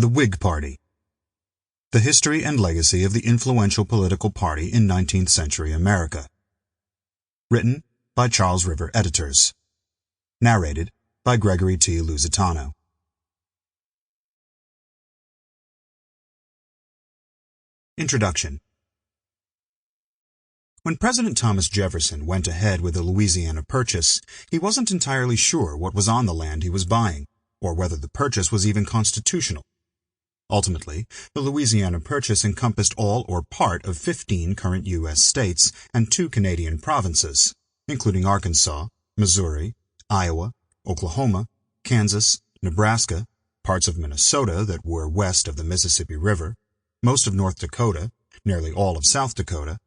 The Whig Party. The History and Legacy of the Influential Political Party in 19th Century America. Written by Charles River Editors. Narrated by Gregory T. Luzitano. Introduction. When President Thomas Jefferson went ahead with the Louisiana Purchase, he wasn't entirely sure what was on the land he was buying, or whether the purchase was even constitutional. Ultimately, the Louisiana Purchase encompassed all or part of 15 current U.S. states and 2 Canadian provinces, including Arkansas, Missouri, Iowa, Oklahoma, Kansas, Nebraska, parts of Minnesota that were west of the Mississippi River, most of North Dakota, nearly all of South Dakota,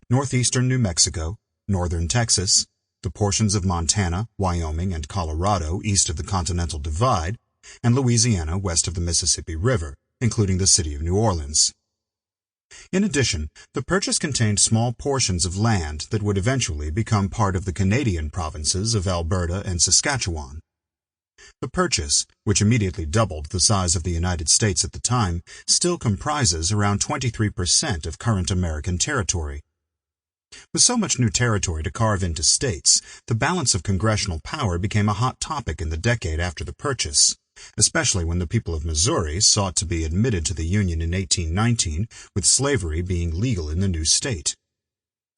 northeastern New Mexico, northern Texas, the portions of Montana, Wyoming, and Colorado east of the Continental Divide, and Louisiana west of the Mississippi River, including the city of New Orleans. In addition, the purchase contained small portions of land that would eventually become part of the Canadian provinces of Alberta and Saskatchewan. The purchase, which immediately doubled the size of the United States at the time, still comprises around 23% of current American territory. With so much new territory to carve into states, the balance of congressional power became a hot topic in the decade after the purchase, especially when the people of Missouri sought to be admitted to the Union in 1819, with slavery being legal in the new state.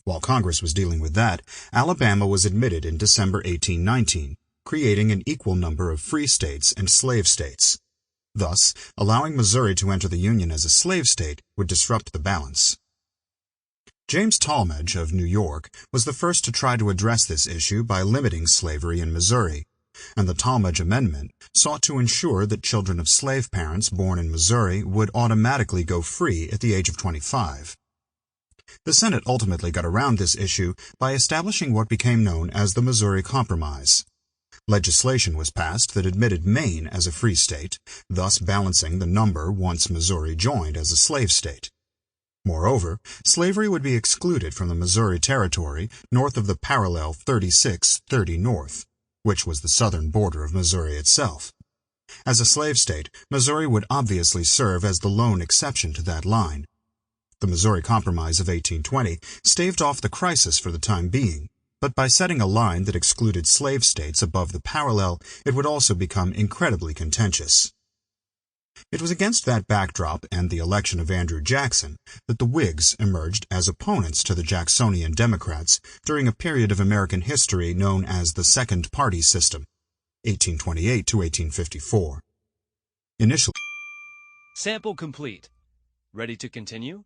While Congress was dealing with that, Alabama was admitted in December 1819, creating an equal number of free states and slave states. Thus, allowing Missouri to enter the Union as a slave state would disrupt the balance. James Tallmadge of New York was the first to try to address this issue by limiting slavery in Missouri, and the Tallmadge Amendment sought to ensure that children of slave parents born in Missouri would automatically go free at the age of 25. The Senate ultimately got around this issue by establishing what became known as the Missouri Compromise. Legislation was passed that admitted Maine as a free state, thus balancing the number once Missouri joined as a slave state. Moreover, slavery would be excluded from the Missouri Territory north of the parallel 3630 North, which was the southern border of Missouri itself. As a slave state, Missouri would obviously serve as the lone exception to that line. The Missouri Compromise of 1820 staved off the crisis for the time being, but by setting a line that excluded slave states above the parallel, it would also become incredibly contentious. It was against that backdrop and the election of Andrew Jackson that the Whigs emerged as opponents to the Jacksonian Democrats during a period of American history known as the Second Party System, 1828 to 1854. Initially, Sample complete. Ready to continue?